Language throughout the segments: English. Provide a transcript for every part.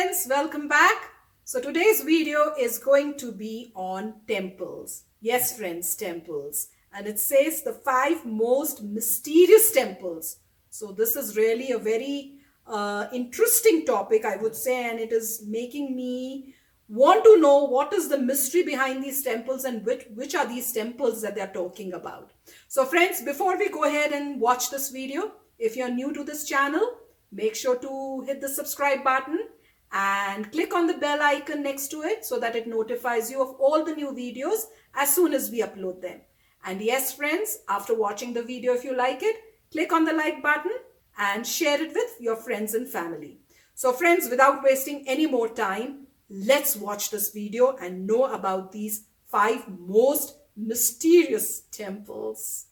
friends, welcome back. So today's video is going to be on temples. Yes friends, temples. And it says the 5 most mysterious temples. So this is really a very interesting topic, I would say, and it is making me want to know what is the mystery behind these temples and which are these temples that they're talking about. So friends, before we go ahead and watch this video, if you're new to this channel, make sure to hit the subscribe button and click on the bell icon next to it so that it notifies you of all the new videos as soon as we upload them. And yes, friends, after watching the video, if you like it, click on the like button and share it with your friends and family. So friends, without wasting any more time, let's watch this video and know about these 5 most mysterious temples.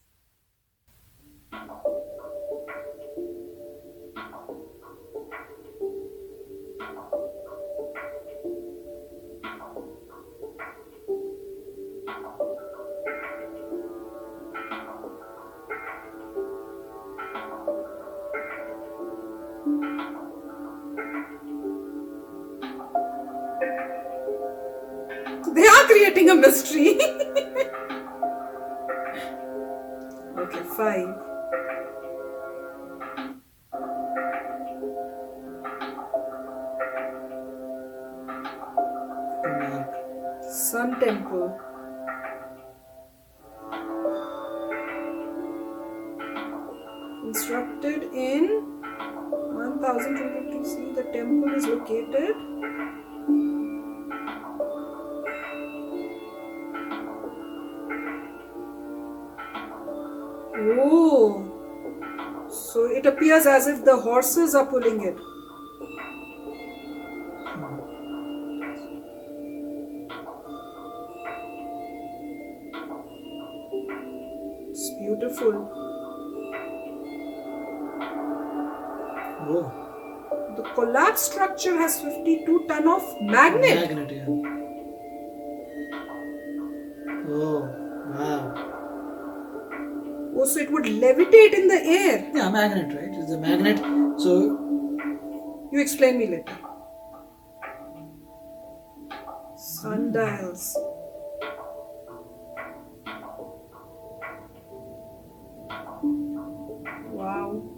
They are creating a mystery. Okay, 5. Konark Sun Temple. Constructed in 1250 CE, the temple is located. Oh, so it appears as if the horses are pulling it. It's beautiful. Oh, The collapsed structure has 52 ton of magnet. magnet, yeah. Oh, wow. Oh, so it would levitate in the air. Yeah, magnet, right? It's a magnet. So, You explain me later. Sundials. Wow.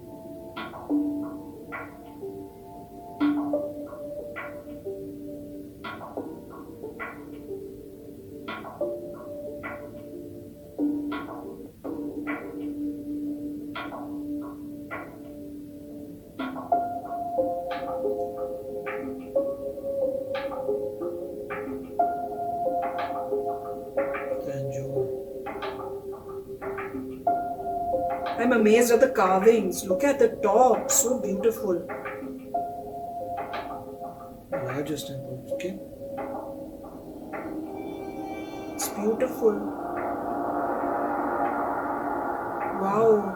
Tanjore. I'm amazed at the carvings. Look at the top. So beautiful. Largest temple. Okay. It's beautiful. Wow.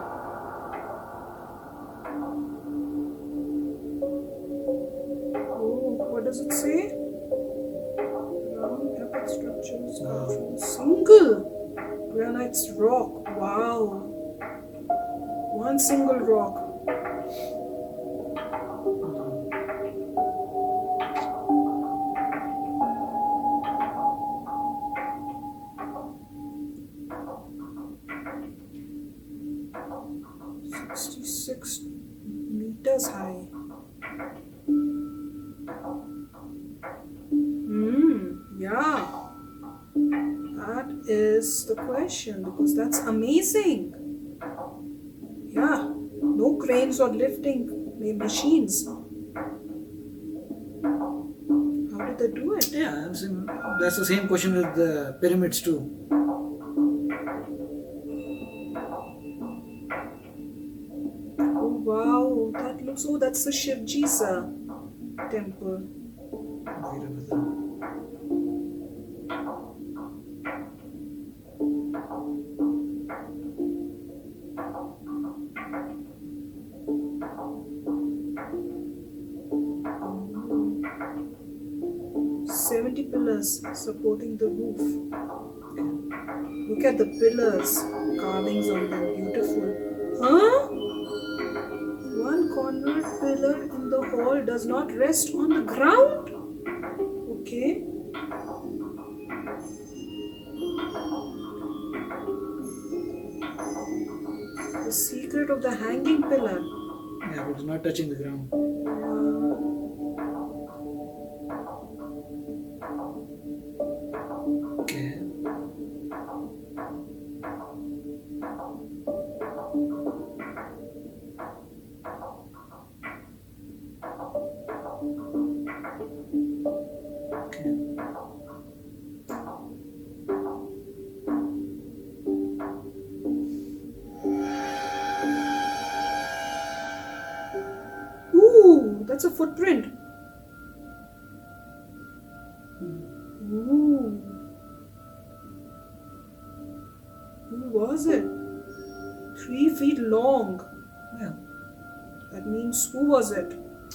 Oh, what does it say? Round epic structures Wow. from single granite rock. Wow. One single rock. "66 meters high." Yeah. That is the question, because that's amazing. Yeah. No cranes or lifting machines. How did they do it? Yeah, that's the same question with the pyramids too. Oh wow, that looks, oh, that's the Shivji's temple. Veerabhadra. Mm. 70 pillars supporting the roof. Look at the pillars, carvings on them, beautiful. Huh? One corner pillar pillar in the hall does not rest on the ground. Okay. The secret of the hanging pillar. Yeah, but it's not touching the ground. Okay. Ooh, that's a footprint. Ooh. Who was it? 3 feet long. Yeah. That means who was it?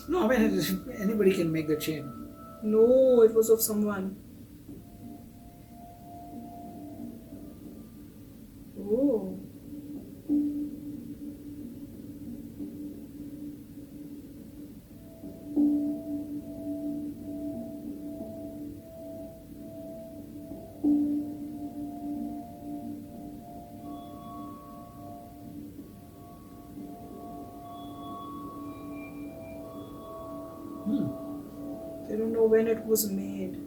No, I mean, anybody can make the chain. No, it was of someone. Oh. They don't know when it was made.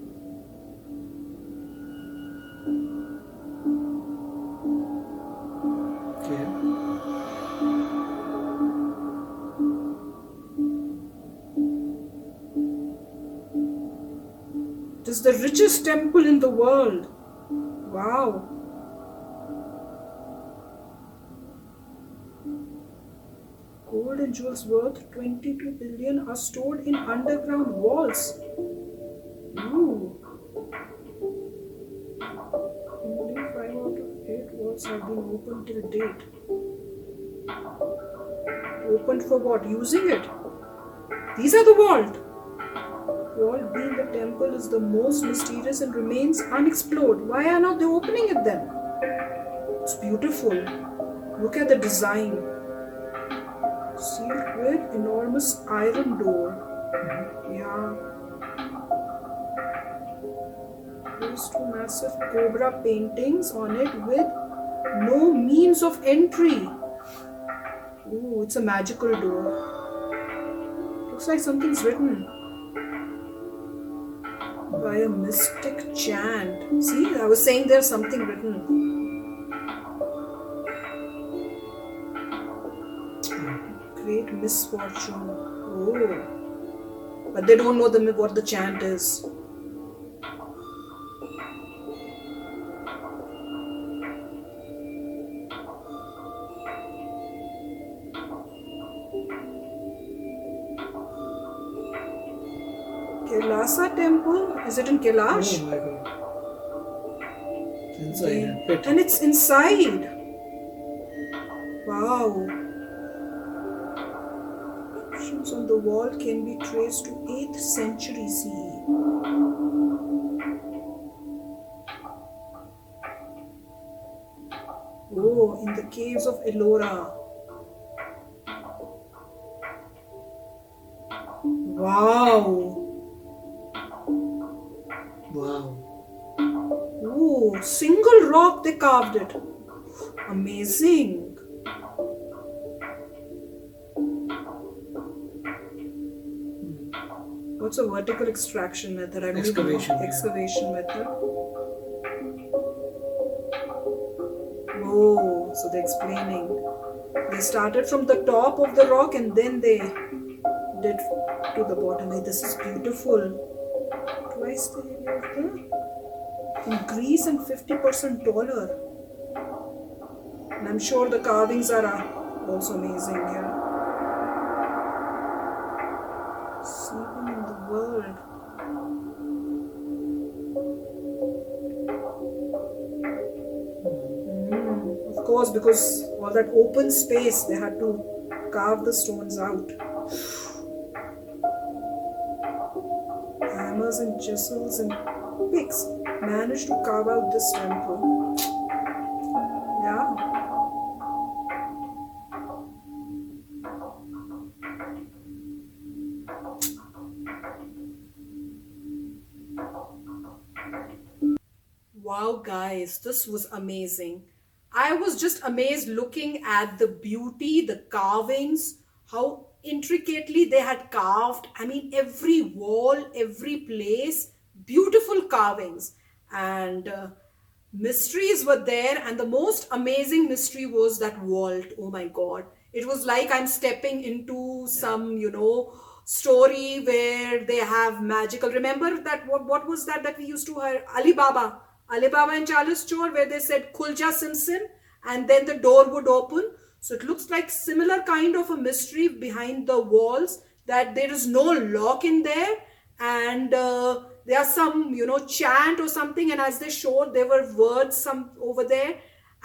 Okay. It is the richest temple in the world. Wow. Gold and jewels worth 22 billion are stored in underground vaults. Ooh. Only 5 out of 8 vaults have been opened till date. Opened for what? Using it? These are the vault. Vault being the temple is the most mysterious and remains unexplored. Why are not they opening it then? It's beautiful. Look at the design. Sealed with enormous iron door. Yeah. There's 2 massive cobra paintings on it with no means of entry. Ooh, it's a magical door. Looks like something's written by a mystic chant. See, I was saying there's something written. Great misfortune. Oh. But they don't know what the chant is. Kailasa Temple? Is it in Kailash? Oh my god. It's inside a pit. And it's inside. Wow. Inscriptions on the wall can be traced to 8th century CE. Oh, in the caves of Ellora. Wow. Wow. Ooh, single rock they carved it. Amazing. What's a vertical extraction method? I don't even know. Excavation, yeah. Excavation method. Oh, so they're explaining. They started from the top of the rock and then they did to the bottom. Hey, this is beautiful. Twice the area of the in Greece and 50% taller. And I'm sure the carvings are also amazing, yeah. Sleeping in the world. Of course, because all that open space, they had to carve the stones out. Hammers and chisels and picks managed to carve out this temple. Yeah. Wow, guys, this was amazing. I was just amazed looking at the beauty, the carvings, how intricately they had carved. I mean, every wall, every place, beautiful carvings. And mysteries were there. And the most amazing mystery was that vault. Oh my God. It was like I'm stepping into some, story where they have magical. Remember that what was that we used to hear? Alibaba and Charles Chor, where they said Khulja Sim Sim, and then the door would open. So it looks like similar kind of a mystery behind the walls, that there is no lock in there, and there are some chant or something, and as they showed, there were words some over there,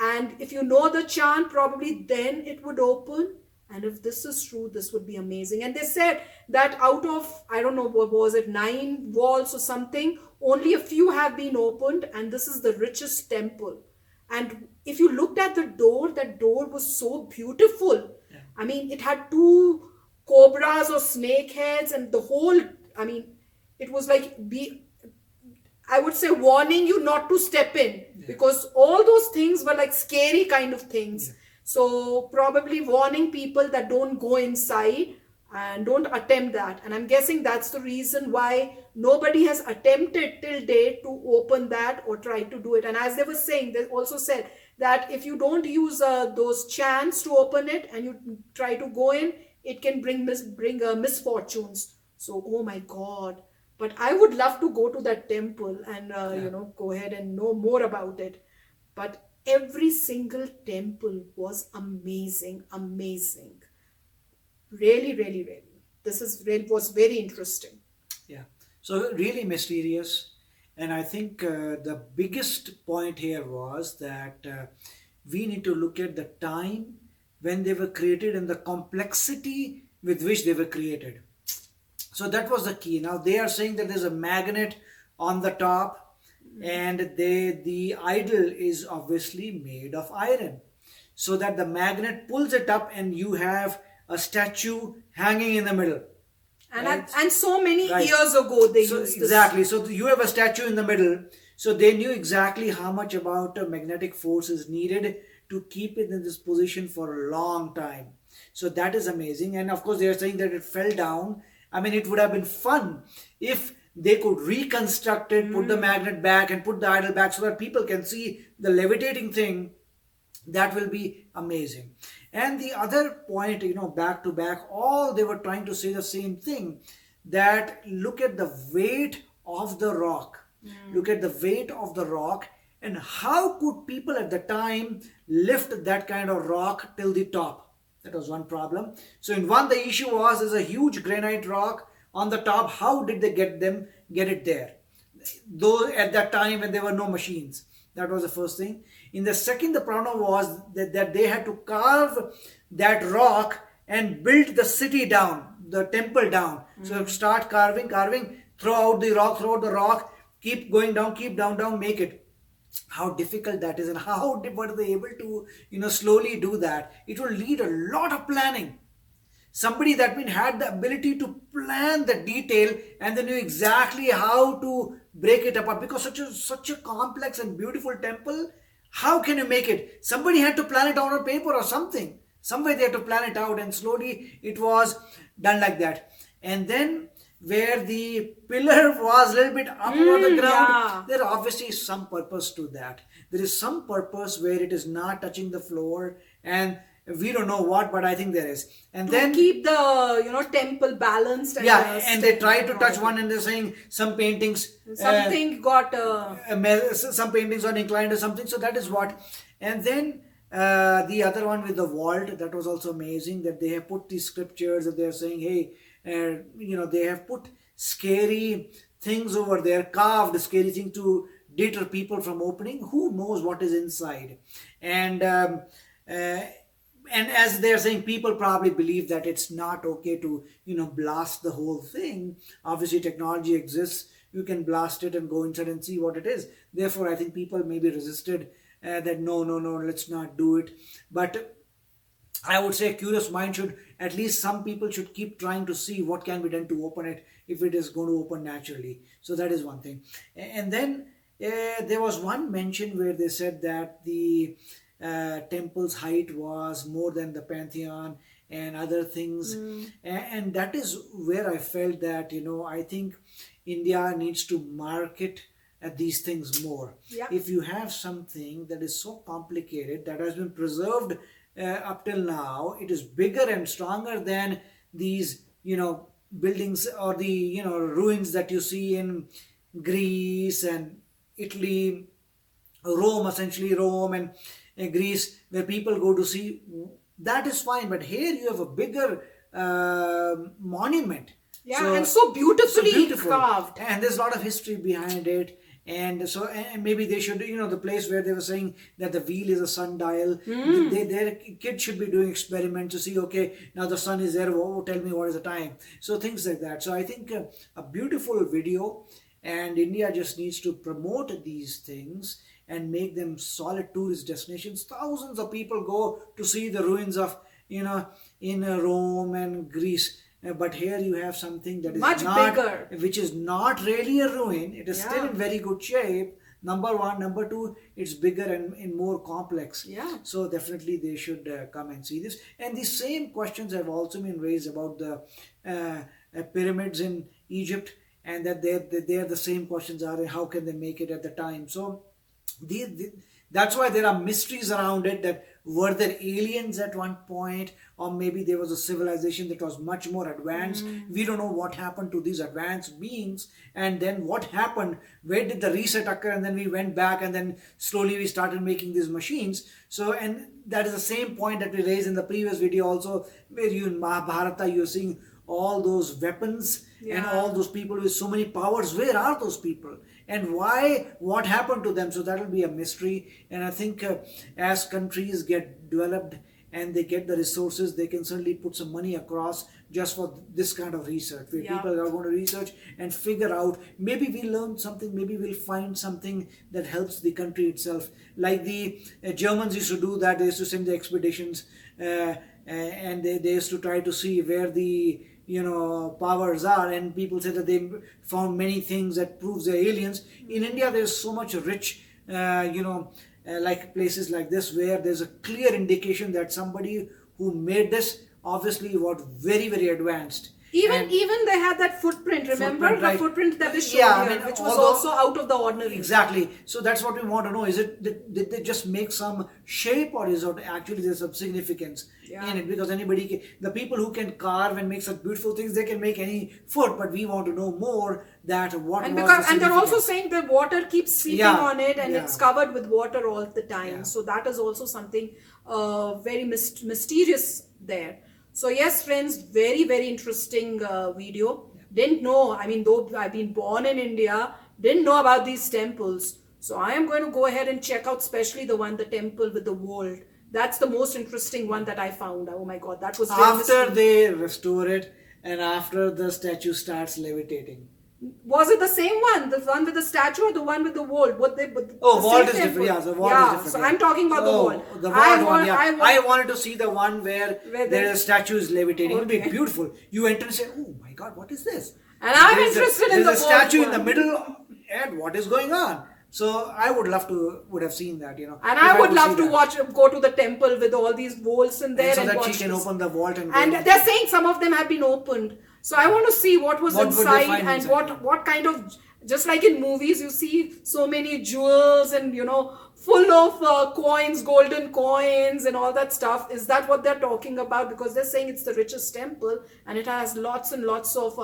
and if you know the chant, probably then it would open. And if this is true, this would be amazing. And they said that out of, I don't know, what was it, 9 walls or something, only a few have been opened, and this is the richest temple. And if you looked at the door, that door was so beautiful. Yeah. I mean, it had 2 cobras or snake heads, and the whole, I mean, it was like, I would say, warning you not to step in, because all those things were like scary kind of things. So probably warning people that don't go inside and don't attempt that. And I'm guessing that's the reason why nobody has attempted till date to open that or try to do it. And as they were saying, they also said that if you don't use those chants to open it and you try to go in, it can bring misfortunes. So, oh my God. But I would love to go to that temple and, go ahead and know more about it. But every single temple was amazing, amazing. Really, really, really. Was very interesting. Yeah. So really mysterious. And I think the biggest point here was that we need to look at the time when they were created and the complexity with which they were created. So that was the key. Now they are saying that there's a magnet on the top, and the idol is obviously made of iron, so that the magnet pulls it up and you have a statue hanging in the middle. And Right. and so many Right. years ago they So used this. exactly. So you have a statue in the middle. So they knew exactly how much about magnetic force is needed to keep it in this position for a long time. So that is amazing. And of course, they are saying that it fell down. I mean, it would have been fun if they could reconstruct it, put the magnet back, and put the idol back so that people can see the levitating thing. That will be amazing. And the other point, back to back, all they were trying to say the same thing, that look at the weight of the rock. Look at the weight of the rock, and how could people at the time lift that kind of rock till the top? That was one problem. So in one, the issue was there's a huge granite rock on the top. How did they get it there? Though at that time when there were no machines. That was the first thing. In the second, the problem was that they had to carve that rock and build the city down, the temple down. So start carving, throw out the rock, keep going down, keep down, make it. How difficult that is, and how were they able to, slowly do that? It will need a lot of planning. Somebody that had the ability to plan the detail and they knew exactly how to break it apart, because such a complex and beautiful temple, how can you make it? Somebody had to plan it out on paper or something. Some way they had to plan it out, and slowly it was done like that. And then where the pillar was a little bit up on the ground, there obviously is some purpose to that. There is some purpose where it is not touching the floor, and we don't know what, but I think there is. And then keep the temple balanced. And they try to touch one, and they're saying some paintings, something got some paintings are inclined or something. So that is what. And then the other one with the vault, that was also amazing, that they have put these scriptures, that they are saying, hey, they have put scary things over there, carved scary things to deter people from opening. Who knows what is inside? And as they're saying, people probably believe that it's not okay to, blast the whole thing. Obviously, technology exists. You can blast it and go inside and see what it is. Therefore, I think people maybe resisted that no, let's not do it. But I would say a curious mind should, at least some people should keep trying to see what can be done to open it if it is going to open naturally. So that is one thing. And then There was one mention where they said that the temple's height was more than the Pantheon and other things. And that is where I felt that, I think India needs to market at these things more. Yeah. If you have something that is so complicated that has been preserved up till now, it is bigger and stronger than these, buildings or the, ruins that you see in Greece and Italy, Rome, essentially Rome and Greece, where people go to see. That is fine, but here you have a bigger monument. Yeah, and so beautifully carved. And there's a lot of history behind it. And so, and maybe they should, the place where they were saying that the wheel is a sundial, their kids should be doing experiments to see, okay, now the sun is there, tell me what is the time. So things like that. So I think a beautiful video, and India just needs to promote these things and make them solid tourist destinations. Thousands of people go to see the ruins of, in Rome and Greece. But here you have something that is much bigger, which is not really a ruin. It is still in very good shape. Number one. Number two, it's bigger and more complex. Yeah. So definitely they should come and see this. And the same questions have also been raised about the pyramids in Egypt, and that they're the same questions are, how can they make it at the time? So that's why there are mysteries around it, that were there aliens at one point, or maybe there was a civilization that was much more advanced. We don't know what happened to these advanced beings, and then what happened, where did the reset occur, and then we went back, and then slowly we started making these machines. So, and that is the same point that we raised in the previous video also, where you in Mahabharata, you're seeing all those weapons and all those people with so many powers. Where are those people, and why, what happened to them? So that will be a mystery. And I think as countries get developed and they get the resources, they can certainly put some money across just for this kind of research, where people are going to research and figure out, maybe we learn something, maybe we'll find something that helps the country itself. Like the Germans used to do that. They used to send the expeditions and they used to try to see where the powers are, and people say that they found many things that proves they're aliens. In India, there's so much rich like places like this, where there's a clear indication that somebody who made this obviously was very, very advanced. Even they had that footprint, remember? Footprint, right. The footprint that they showed here, which was also out of the ordinary. Exactly. So that's what we want to know. Is it, did they just make some shape, or is it actually there's some significance in it? Because the people who can carve and make such beautiful things, they can make any foot, but we want to know more that and they're also saying the water keeps seeping on it, and it's covered with water all the time. So that is also something very mysterious there. So yes, friends, very, very interesting video. Didn't know, I mean, though I've been born in India, didn't know about these temples. So I am going to go ahead and check out, especially the temple with the world. That's the most interesting one that I found. Oh my God, that was after they restore it, and after the statue starts levitating. Was it the same one? The one with the statue, or the one with the vault? Vault is different. Yeah, the vault is different. So I'm talking about the vault. The vault one, I wanted to see the one where the statue is levitating. It would be beautiful. You enter and say, oh my God, what is this? And I'm interested in the vault. There's a statue in the middle, and what is going on? So I would have seen that, And I would love to go to the temple with all these vaults in there, so that she can open the vault and they're saying some of them have been opened. So I want to see what was inside, and what kind of, just like in movies, you see so many jewels and, full of coins, golden coins and all that stuff. Is that what they're talking about? Because they're saying it's the richest temple, and it has lots and lots of,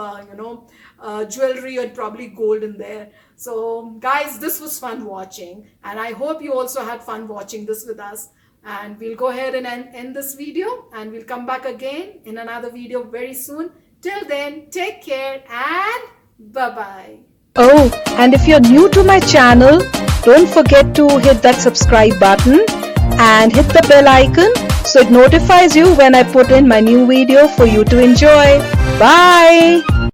jewelry and probably gold in there. So guys, this was fun watching, and I hope you also had fun watching this with us. And we'll go ahead and end this video, and we'll come back again in another video very soon. Till then, take care and bye-bye. Oh, and if you're new to my channel, don't forget to hit that subscribe button and hit the bell icon so it notifies you when I put in my new video for you to enjoy. Bye!